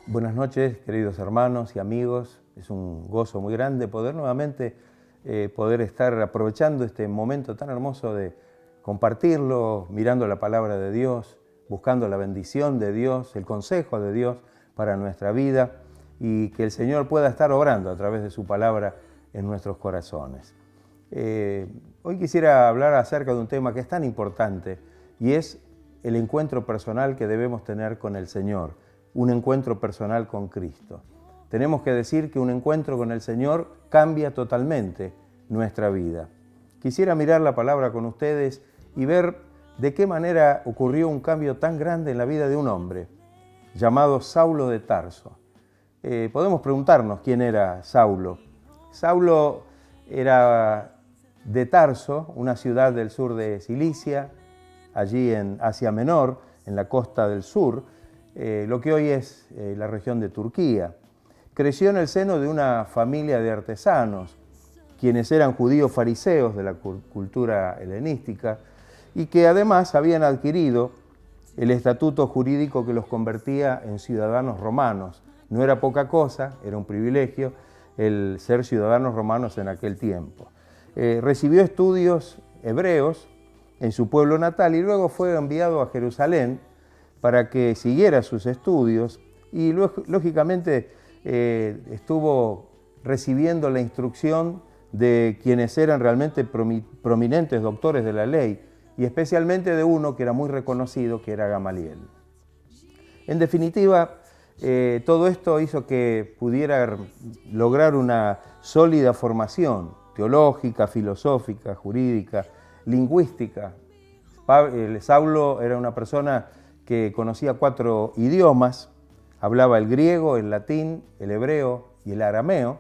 Buenas noches, queridos hermanos y amigos. Es un gozo muy grande poder nuevamente poder estar aprovechando este momento tan hermoso de compartirlo, mirando la palabra de Dios, buscando la bendición de Dios, el consejo de Dios para nuestra vida y que el Señor pueda estar obrando a través de su palabra en nuestros corazones. Hoy quisiera hablar acerca de un tema que es tan importante y es el encuentro personal que debemos tener con el Señor, un encuentro personal con Cristo. Tenemos que decir que un encuentro con el Señor cambia totalmente nuestra vida. Quisiera mirar la palabra con ustedes y ver de qué manera ocurrió un cambio tan grande en la vida de un hombre llamado Saulo de Tarso. Podemos preguntarnos quién era Saulo. Saulo era de Tarso, una ciudad del sur de Cilicia, allí en Asia Menor, en la costa del sur, lo que hoy es la región de Turquía. Creció en el seno de una familia de artesanos, quienes eran judíos fariseos de la cultura helenística y que además habían adquirido el estatuto jurídico que los convertía en ciudadanos romanos. No era poca cosa, era un privilegio el ser ciudadanos romanos en aquel tiempo. Recibió estudios hebreos en su pueblo natal y luego fue enviado a Jerusalén para que siguiera sus estudios y lógicamente estuvo recibiendo la instrucción de quienes eran realmente prominentes doctores de la ley y especialmente de uno que era muy reconocido, que era Gamaliel. En definitiva, todo esto hizo que pudiera lograr una sólida formación teológica, filosófica, jurídica, lingüística. Saulo era una persona que conocía 4 idiomas, hablaba el griego, el latín, el hebreo y el arameo.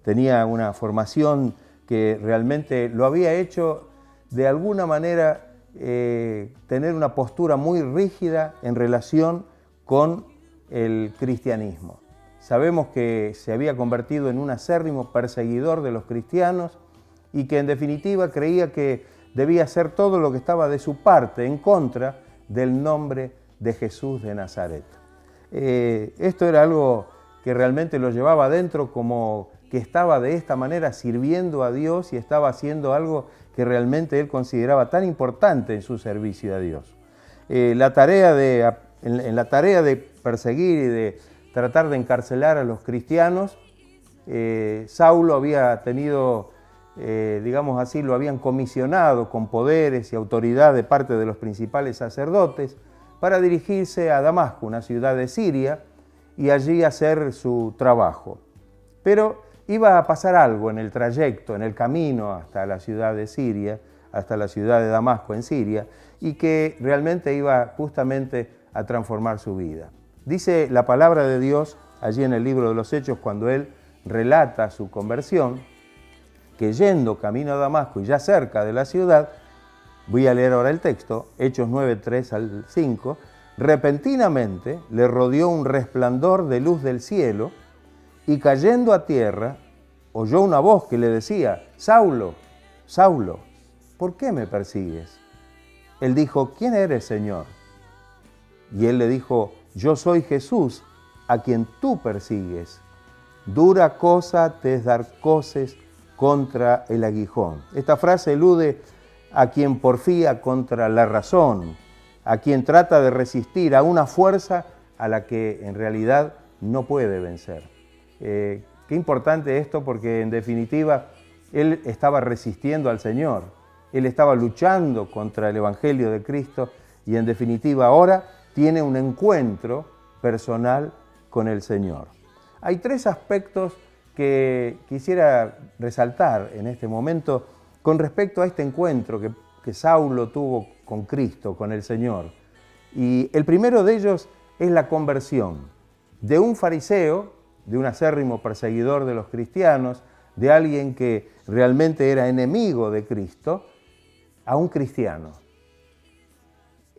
Tenía una formación que realmente lo había hecho de alguna manera tener una postura muy rígida en relación con el cristianismo. Sabemos que se había convertido en un acérrimo perseguidor de los cristianos y que en definitiva creía que debía hacer todo lo que estaba de su parte en contra del nombre de Jesús de Nazaret. Esto era algo que realmente lo llevaba adentro, como que estaba de esta manera sirviendo a Dios y estaba haciendo algo que realmente él consideraba tan importante en su servicio a Dios. En la tarea de perseguir y de tratar de encarcelar a los cristianos, Saulo había tenido, digamos así, lo habían comisionado con poderes y autoridad de parte de los principales sacerdotes para dirigirse a Damasco, una ciudad de Siria, y allí hacer su trabajo. Pero iba a pasar algo en el trayecto, en el camino hasta la ciudad de Siria, hasta la ciudad de Damasco en Siria, y que realmente iba justamente a transformar su vida. Dice la palabra de Dios allí en el libro de los Hechos, cuando él relata su conversión, que yendo camino a Damasco y ya cerca de la ciudad, voy a leer ahora el texto, Hechos 9, 3 al 5, repentinamente le rodeó un resplandor de luz del cielo y cayendo a tierra, oyó una voz que le decía, Saulo, Saulo, ¿por qué me persigues? Él dijo, ¿quién eres, Señor? Y él le dijo, yo soy Jesús, a quien tú persigues. Dura cosa te es dar coces contra el aguijón. Esta frase elude a quien porfía contra la razón, a quien trata de resistir a una fuerza a la que en realidad no puede vencer. Qué importante esto, porque en definitiva él estaba resistiendo al Señor, él estaba luchando contra el Evangelio de Cristo y en definitiva ahora tiene un encuentro personal con el Señor. Hay 3 aspectos que quisiera resaltar en este momento con respecto a este encuentro que Saulo tuvo con Cristo, con el Señor. Y el primero de ellos es la conversión de un fariseo, de un acérrimo perseguidor de los cristianos, de alguien que realmente era enemigo de Cristo, a un cristiano.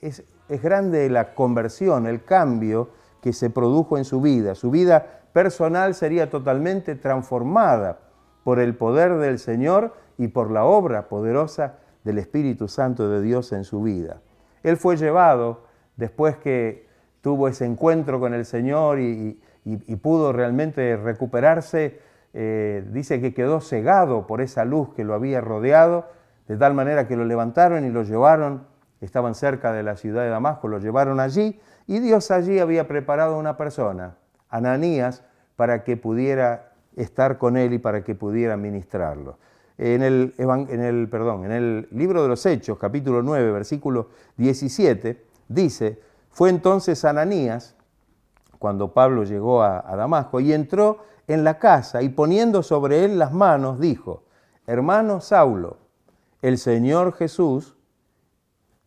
Es grande la conversión, el cambio que se produjo en su vida. Su vida personal sería totalmente transformada por el poder del Señor y por la obra poderosa del Espíritu Santo de Dios en su vida. Él fue llevado, después que tuvo ese encuentro con el Señor y y pudo realmente recuperarse, dice que quedó cegado por esa luz que lo había rodeado, de tal manera que lo levantaron y lo llevaron, estaban cerca de la ciudad de Damasco, lo llevaron allí, y Dios allí había preparado a una persona, Ananías, para que pudiera estar con él y para que pudiera ministrarlo. En el libro de los Hechos, capítulo 9, versículo 17, dice: fue entonces Ananías, cuando Pablo llegó a Damasco, y entró en la casa, y poniendo sobre él las manos, dijo: hermano Saulo, el Señor Jesús,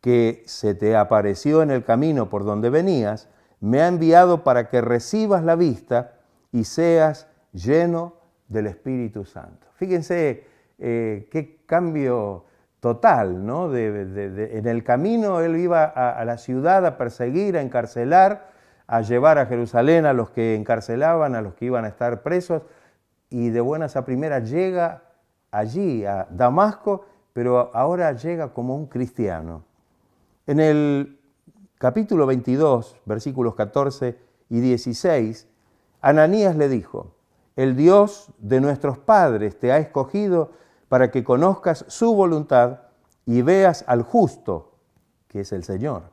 que se te apareció en el camino por donde venías, me ha enviado para que recibas la vista y seas lleno del Espíritu Santo. Fíjense qué cambio total, ¿no? En el camino él iba a la ciudad a perseguir, a encarcelar, a llevar a Jerusalén a los que encarcelaban, a los que iban a estar presos, y de buenas a primeras llega allí, a Damasco, pero ahora llega como un cristiano. En el capítulo 22, versículos 14 y 16, Ananías le dijo: el Dios de nuestros padres te ha escogido para que conozcas su voluntad y veas al justo, que es el Señor,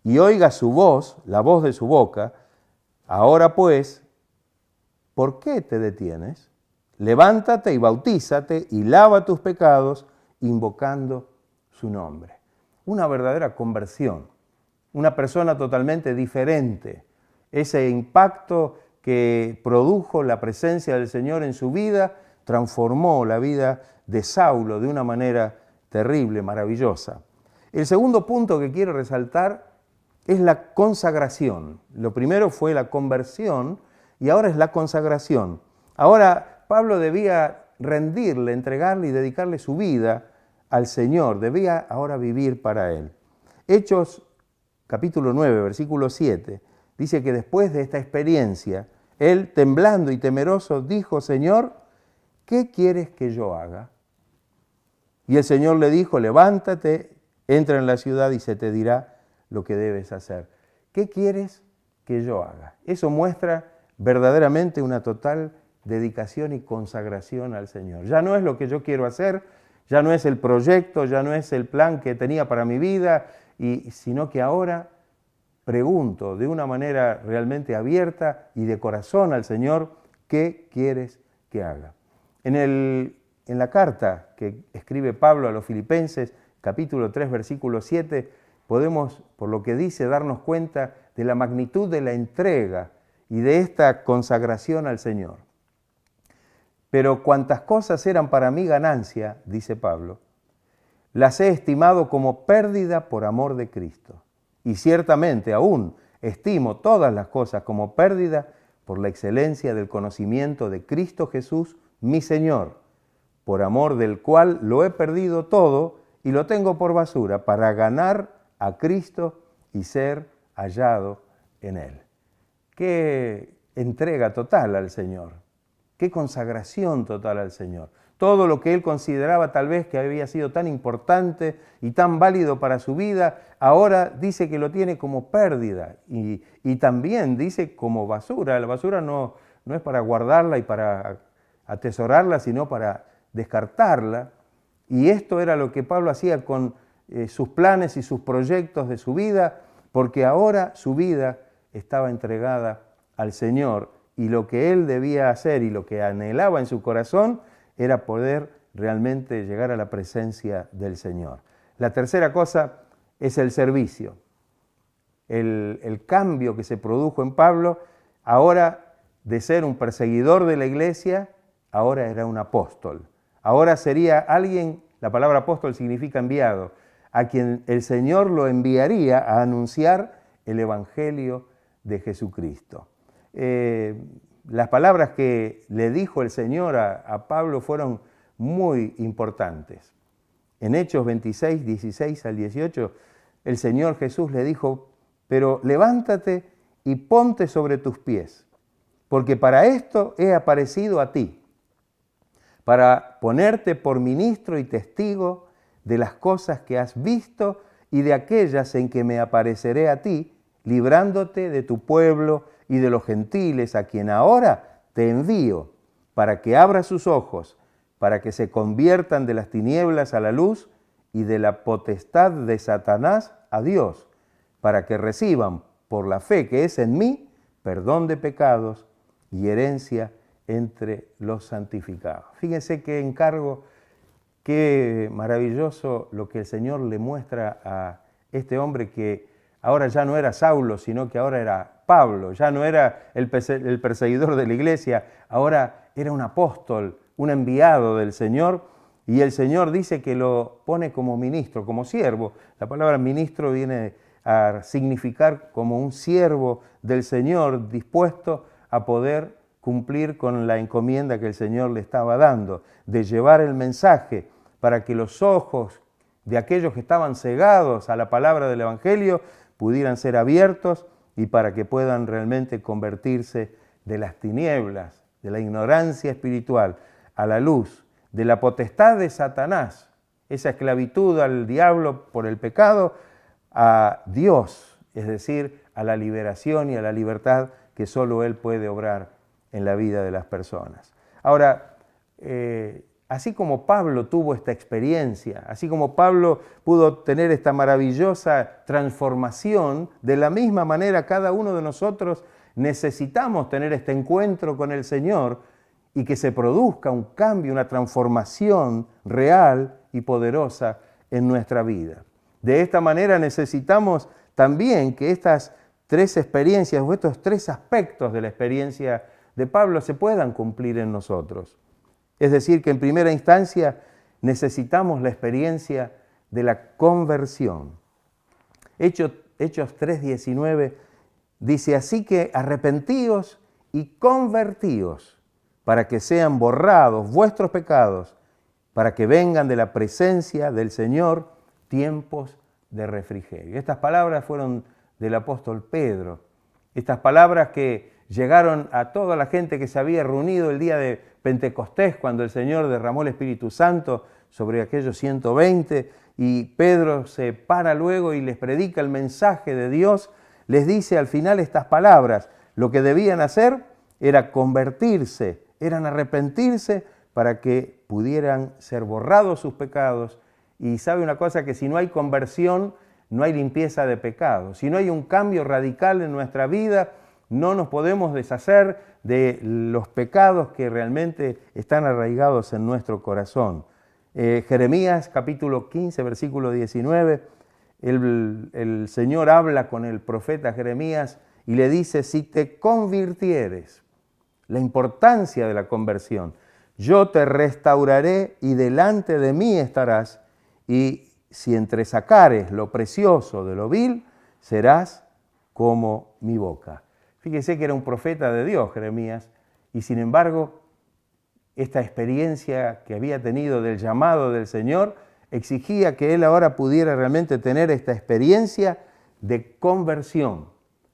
y oigas su voz, la voz de su boca. Ahora pues, ¿por qué te detienes? Levántate y bautízate y lava tus pecados, invocando su nombre. Una verdadera conversión, una persona totalmente diferente. Ese impacto que produjo la presencia del Señor en su vida transformó la vida de Saulo de una manera terrible, maravillosa. El segundo punto que quiero resaltar es la consagración. Lo primero fue la conversión y ahora es la consagración. Ahora Pablo debía rendirle, entregarle y dedicarle su vida al Señor, debía ahora vivir para Él. Hechos capítulo 9, versículo 7, dice que después de esta experiencia, él, temblando y temeroso, dijo: Señor, ¿qué quieres que yo haga? Y el Señor le dijo: levántate, entra en la ciudad y se te dirá lo que debes hacer. ¿Qué quieres que yo haga? Eso muestra verdaderamente una total dedicación y consagración al Señor. Ya no es lo que yo quiero hacer, ya no es el proyecto, ya no es el plan que tenía para mi vida, sino que ahora pregunto de una manera realmente abierta y de corazón al Señor: ¿qué quieres que haga? En la carta que escribe Pablo a los Filipenses, capítulo 3, versículo 7, podemos, por lo que dice, darnos cuenta de la magnitud de la entrega y de esta consagración al Señor. Pero cuantas cosas eran para mí ganancia, dice Pablo, las he estimado como pérdida por amor de Cristo. Y ciertamente aún estimo todas las cosas como pérdida por la excelencia del conocimiento de Cristo Jesús, mi Señor, por amor del cual lo he perdido todo y lo tengo por basura, para ganar a Cristo y ser hallado en Él. Qué entrega total al Señor. Qué consagración total al Señor. Todo lo que él consideraba tal vez que había sido tan importante y tan válido para su vida, ahora dice que lo tiene como pérdida y también dice como basura. La basura no es para guardarla y para atesorarla, sino para descartarla. Y esto era lo que Pablo hacía con sus planes y sus proyectos de su vida, porque ahora su vida estaba entregada al Señor. Y lo que él debía hacer y lo que anhelaba en su corazón era poder realmente llegar a la presencia del Señor. La tercera cosa es el servicio. El cambio que se produjo en Pablo, ahora de ser un perseguidor de la iglesia, ahora era un apóstol. Ahora sería alguien, la palabra apóstol significa enviado, a quien el Señor lo enviaría a anunciar el Evangelio de Jesucristo. Las palabras que le dijo el Señor a Pablo fueron muy importantes. En Hechos 26, 16 al 18, el Señor Jesús le dijo: pero levántate y ponte sobre tus pies, porque para esto he aparecido a ti, para ponerte por ministro y testigo de las cosas que has visto y de aquellas en que me apareceré a ti librándote de tu pueblo y de los gentiles, a quien ahora te envío, para que abra sus ojos, para que se conviertan de las tinieblas a la luz y de la potestad de Satanás a Dios, para que reciban por la fe que es en mí perdón de pecados y herencia entre los santificados. Fíjense qué encargo, qué maravilloso lo que el Señor le muestra a este hombre que ahora ya no era Saulo, sino que ahora era Pablo, ya no era el perseguidor de la iglesia, ahora era un apóstol, un enviado del Señor, y el Señor dice que lo pone como ministro, como siervo. La palabra ministro viene a significar como un siervo del Señor dispuesto a poder cumplir con la encomienda que el Señor le estaba dando, de llevar el mensaje para que los ojos de aquellos que estaban cegados a la palabra del Evangelio pudieran ser abiertos y para que puedan realmente convertirse de las tinieblas, de la ignorancia espiritual, a la luz, de la potestad de Satanás, esa esclavitud al diablo por el pecado, a Dios, es decir, a la liberación y a la libertad que solo Él puede obrar en la vida de las personas. Ahora, así como Pablo tuvo esta experiencia, así como Pablo pudo tener esta maravillosa transformación, de la misma manera cada uno de nosotros necesitamos tener este encuentro con el Señor y que se produzca un cambio, una transformación real y poderosa en nuestra vida. De esta manera necesitamos también que estas tres experiencias o estos tres aspectos de la experiencia de Pablo se puedan cumplir en nosotros. Es decir, que en primera instancia necesitamos la experiencia de la conversión. Hechos 3:19 dice, así que arrepentíos y convertíos para que sean borrados vuestros pecados, para que vengan de la presencia del Señor tiempos de refrigerio. Estas palabras fueron del apóstol Pedro. Estas palabras que llegaron a toda la gente que se había reunido el día de Pentecostés, cuando el Señor derramó el Espíritu Santo sobre aquellos 120, y Pedro se para luego y les predica el mensaje de Dios, les dice al final estas palabras. Lo que debían hacer era convertirse, eran arrepentirse para que pudieran ser borrados sus pecados. Y sabe una cosa, que si no hay conversión, no hay limpieza de pecados. Si no hay un cambio radical en nuestra vida, no nos podemos deshacer de los pecados que realmente están arraigados en nuestro corazón. Jeremías capítulo 15, versículo 19, el Señor habla con el profeta Jeremías y le dice, si te convirtieres, la importancia de la conversión, yo te restauraré y delante de mí estarás, y si entresacares lo precioso de lo vil, serás como mi boca. Fíjese que era un profeta de Dios, Jeremías, y sin embargo, esta experiencia que había tenido del llamado del Señor exigía que él ahora pudiera realmente tener esta experiencia de conversión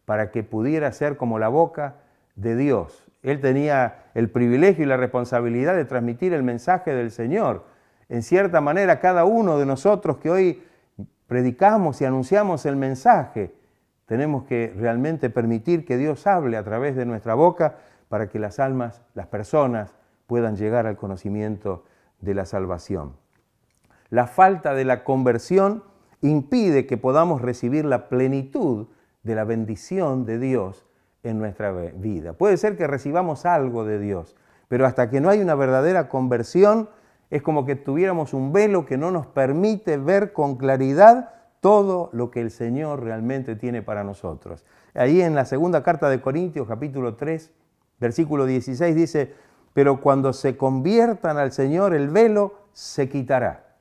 para que pudiera ser como la boca de Dios. Él tenía el privilegio y la responsabilidad de transmitir el mensaje del Señor. En cierta manera, cada uno de nosotros que hoy predicamos y anunciamos el mensaje, tenemos que realmente permitir que Dios hable a través de nuestra boca para que las almas, las personas, puedan llegar al conocimiento de la salvación. La falta de la conversión impide que podamos recibir la plenitud de la bendición de Dios en nuestra vida. Puede ser que recibamos algo de Dios, pero hasta que no hay una verdadera conversión, es como que tuviéramos un velo que no nos permite ver con claridad todo lo que el Señor realmente tiene para nosotros. Ahí en la segunda carta de Corintios, capítulo 3, versículo 16, dice, pero cuando se conviertan al Señor, el velo se quitará.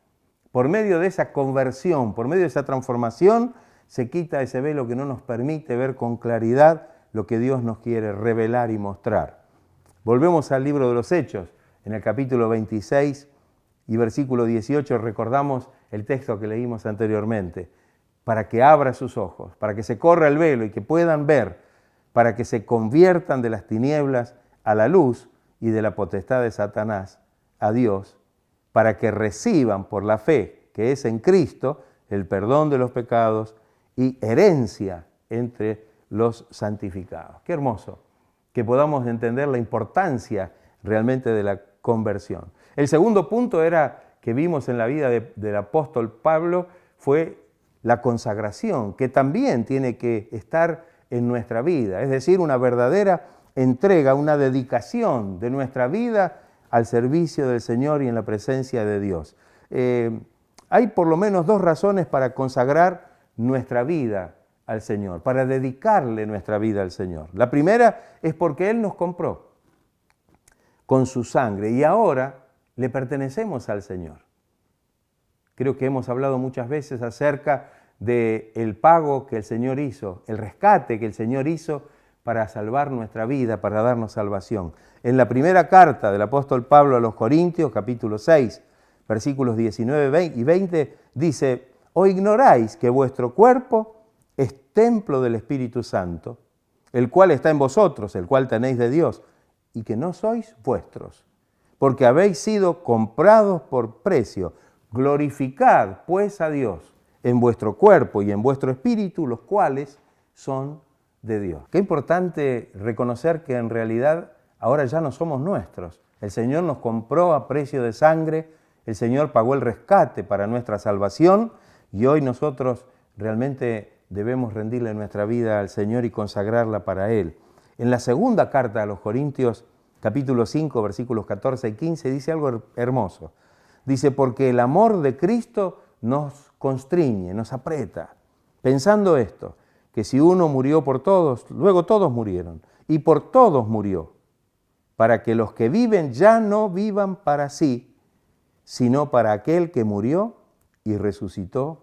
Por medio de esa conversión, por medio de esa transformación, se quita ese velo que no nos permite ver con claridad lo que Dios nos quiere revelar y mostrar. Volvemos al libro de los Hechos, en el capítulo 26 y versículo 18, recordamos el texto que leímos anteriormente, para que abra sus ojos, para que se corra el velo y que puedan ver, para que se conviertan de las tinieblas a la luz y de la potestad de Satanás a Dios, para que reciban por la fe que es en Cristo el perdón de los pecados y herencia entre los santificados. Qué hermoso que podamos entender la importancia realmente de la conversión. El segundo punto que vimos en la vida del apóstol Pablo fue la consagración, que también tiene que estar en nuestra vida, es decir, una verdadera entrega, una dedicación de nuestra vida al servicio del Señor y en la presencia de Dios. Hay por lo menos dos razones para consagrar nuestra vida al Señor, para dedicarle nuestra vida al Señor. La primera es porque Él nos compró con su sangre y ahora le pertenecemos al Señor. Creo que hemos hablado muchas veces acerca del pago que el Señor hizo, el rescate que el Señor hizo para salvar nuestra vida, para darnos salvación. En la primera carta del apóstol Pablo a los Corintios, capítulo 6, versículos 19 y 20, dice: ¿O ignoráis que vuestro cuerpo es templo del Espíritu Santo, el cual está en vosotros, el cual tenéis de Dios, y que no sois vuestros, porque habéis sido comprados por precio? Glorificad pues a Dios en vuestro cuerpo y en vuestro espíritu, los cuales son de Dios. Qué importante reconocer que en realidad ahora ya no somos nuestros. El Señor nos compró a precio de sangre, el Señor pagó el rescate para nuestra salvación y hoy nosotros realmente debemos rendirle nuestra vida al Señor y consagrarla para Él. En la segunda carta a los Corintios, capítulo 5, versículos 14 y 15, dice algo hermoso. Dice: porque el amor de Cristo nos constriñe, nos aprieta, pensando esto, que si uno murió por todos, luego todos murieron, y por todos murió, para que los que viven ya no vivan para sí, sino para aquel que murió y resucitó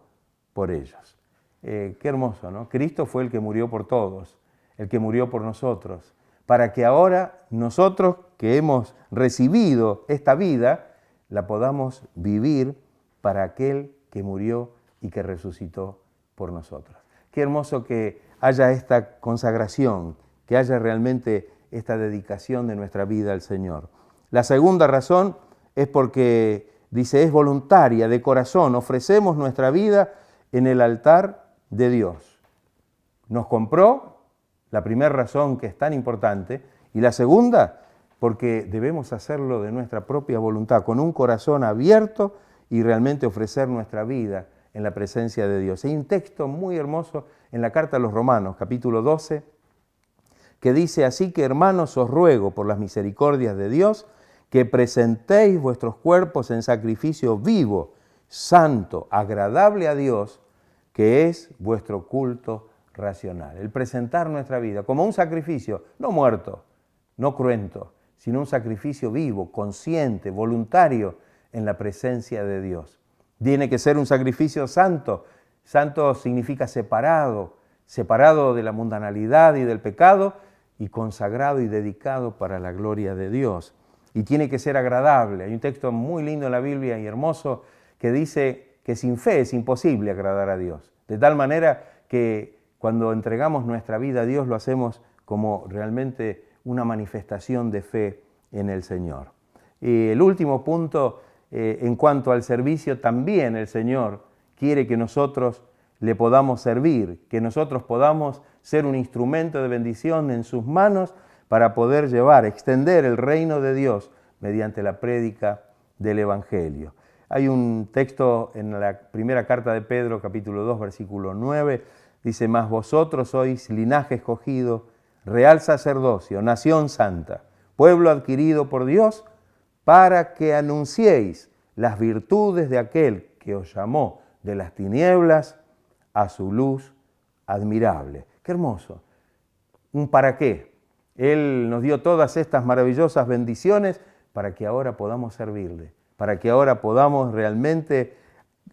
por ellos. Qué hermoso, ¿no? Cristo fue el que murió por todos, el que murió por nosotros, para que ahora nosotros que hemos recibido esta vida, la podamos vivir para aquel que murió y que resucitó por nosotros. Qué hermoso que haya esta consagración, que haya realmente esta dedicación de nuestra vida al Señor. La segunda razón es porque, dice, es voluntaria, de corazón. Ofrecemos nuestra vida en el altar de Dios. Nos compró, la primera razón que es tan importante, y la segunda, porque debemos hacerlo de nuestra propia voluntad, con un corazón abierto y realmente ofrecer nuestra vida en la presencia de Dios. Hay un texto muy hermoso en la carta a los Romanos, capítulo 12, que dice: así que, hermanos, os ruego por las misericordias de Dios que presentéis vuestros cuerpos en sacrificio vivo, santo, agradable a Dios, que es vuestro culto racional. El presentar nuestra vida como un sacrificio, no muerto, no cruento, sino un sacrificio vivo, consciente, voluntario en la presencia de Dios. Tiene que ser un sacrificio santo. Santo significa separado de la mundanalidad y del pecado, y consagrado y dedicado para la gloria de Dios. Y tiene que ser agradable. Hay un texto muy lindo en la Biblia y hermoso que dice que sin fe es imposible agradar a Dios. De tal manera que cuando entregamos nuestra vida a Dios lo hacemos como realmente una manifestación de fe en el Señor. Y el último punto, en cuanto al servicio, también el Señor quiere que nosotros le podamos servir, que nosotros podamos ser un instrumento de bendición en sus manos para poder extender el reino de Dios mediante la prédica del Evangelio. Hay un texto en la primera carta de Pedro, capítulo 2, versículo 9, dice: mas vosotros sois linaje escogido, real sacerdocio, nación santa, pueblo adquirido por Dios, para que anunciéis las virtudes de aquel que os llamó de las tinieblas a su luz admirable. ¡Qué hermoso! ¿Un para qué? Él nos dio todas estas maravillosas bendiciones para que ahora podamos servirle, para que ahora podamos realmente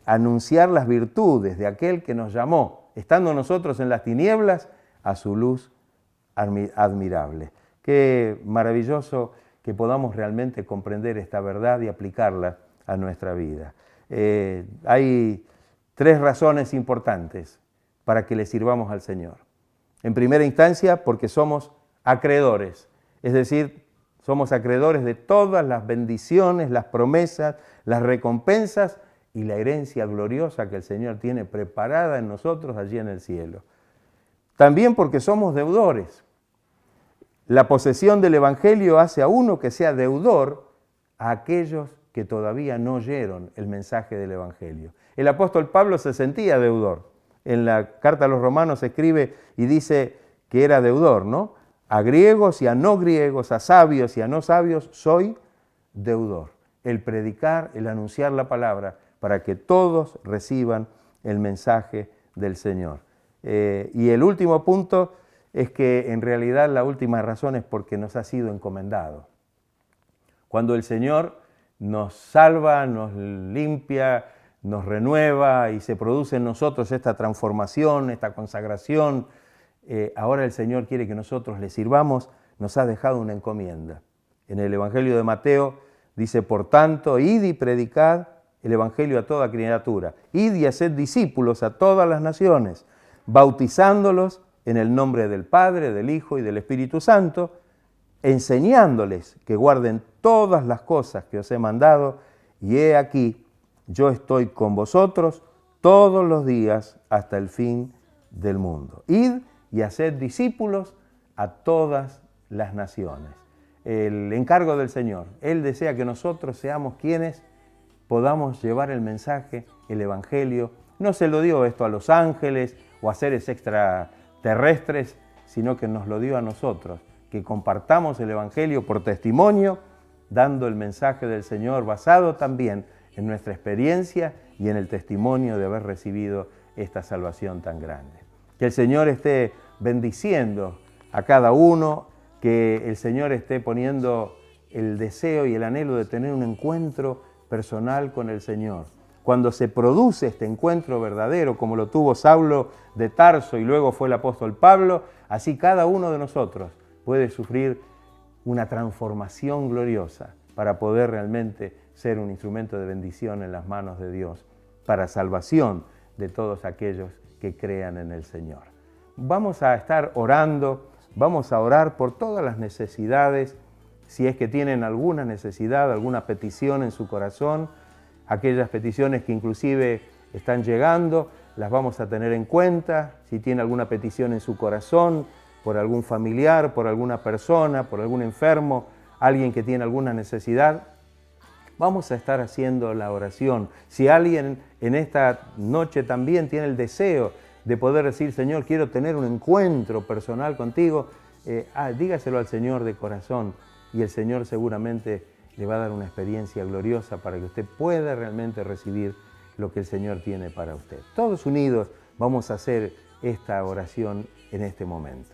anunciar las virtudes de aquel que nos llamó, estando nosotros en las tinieblas, a su luz admirable. Qué maravilloso que podamos realmente comprender esta verdad y aplicarla a nuestra vida. Hay tres razones importantes para que le sirvamos al Señor. En primera instancia, porque somos acreedores, es decir, somos acreedores de todas las bendiciones, las promesas, las recompensas y la herencia gloriosa que el Señor tiene preparada en nosotros allí en el cielo. También porque somos deudores. La posesión del Evangelio hace a uno que sea deudor a aquellos que todavía no oyeron el mensaje del Evangelio. El apóstol Pablo se sentía deudor. En la carta a los Romanos escribe y dice que era deudor, ¿no? A griegos y a no griegos, a sabios y a no sabios, soy deudor. El predicar, el anunciar la palabra para que todos reciban el mensaje del Señor. Y el último punto es que en realidad la última razón es porque nos ha sido encomendado. Cuando el Señor nos salva, nos limpia, nos renueva y se produce en nosotros esta transformación, esta consagración, ahora el Señor quiere que nosotros le sirvamos, nos ha dejado una encomienda. En el Evangelio de Mateo dice, por tanto, id y predicad el Evangelio a toda criatura, id y haced discípulos a todas las naciones, bautizándolos en el nombre del Padre, del Hijo y del Espíritu Santo, enseñándoles que guarden todas las cosas que os he mandado, y he aquí, yo estoy con vosotros todos los días hasta el fin del mundo. Id y haced discípulos a todas las naciones. El encargo del Señor, Él desea que nosotros seamos quienes podamos llevar el mensaje, el Evangelio. No se lo dio esto a los ángeles o a seres extraterrestres, sino que nos lo dio a nosotros, que compartamos el Evangelio por testimonio, dando el mensaje del Señor basado también en nuestra experiencia y en el testimonio de haber recibido esta salvación tan grande. Que el Señor esté bendiciendo a cada uno, que el Señor esté poniendo el deseo y el anhelo de tener un encuentro personal con el Señor. Cuando se produce este encuentro verdadero, como lo tuvo Saulo de Tarso y luego fue el apóstol Pablo, así cada uno de nosotros puede sufrir una transformación gloriosa para poder realmente ser un instrumento de bendición en las manos de Dios, para salvación de todos aquellos que crean en el Señor. Vamos a estar orando, vamos a orar por todas las necesidades, si es que tienen alguna necesidad, alguna petición en su corazón, aquellas peticiones que inclusive están llegando, las vamos a tener en cuenta. Si tiene alguna petición en su corazón, por algún familiar, por alguna persona, por algún enfermo, alguien que tiene alguna necesidad, vamos a estar haciendo la oración. Si alguien en esta noche también tiene el deseo de poder decir, Señor, quiero tener un encuentro personal contigo, dígaselo al Señor de corazón y el Señor seguramente le va a dar una experiencia gloriosa para que usted pueda realmente recibir lo que el Señor tiene para usted. Todos unidos vamos a hacer esta oración en este momento.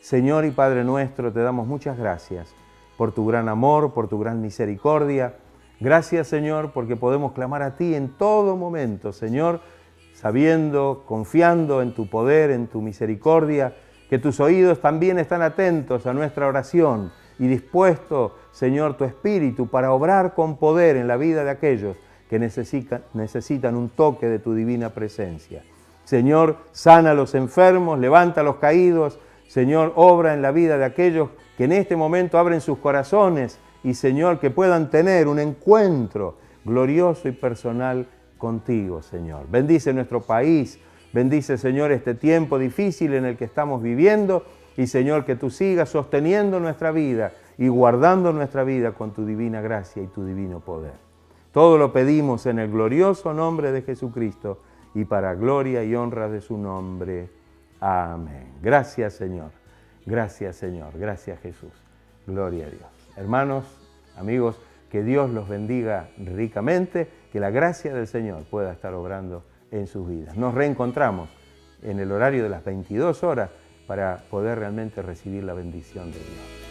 Señor y Padre nuestro, te damos muchas gracias por tu gran amor, por tu gran misericordia. Gracias, Señor, porque podemos clamar a ti en todo momento, Señor, sabiendo, confiando en tu poder, en tu misericordia, que tus oídos también están atentos a nuestra oración y dispuesto, Señor, tu Espíritu para obrar con poder en la vida de aquellos que necesitan un toque de tu divina presencia. Señor, sana a los enfermos, levanta a los caídos. Señor, obra en la vida de aquellos que en este momento abren sus corazones y, Señor, que puedan tener un encuentro glorioso y personal contigo, Señor. Bendice nuestro país, bendice, Señor, este tiempo difícil en el que estamos viviendo y, Señor, que tú sigas sosteniendo nuestra vida y guardando nuestra vida con tu divina gracia y tu divino poder. Todo lo pedimos en el glorioso nombre de Jesucristo y para gloria y honra de su nombre. Amén. Gracias, Señor. Gracias, Señor. Gracias, Jesús. Gloria a Dios. Hermanos, amigos, que Dios los bendiga ricamente, que la gracia del Señor pueda estar obrando en sus vidas. Nos reencontramos en el horario de las 22 horas para poder realmente recibir la bendición de Dios.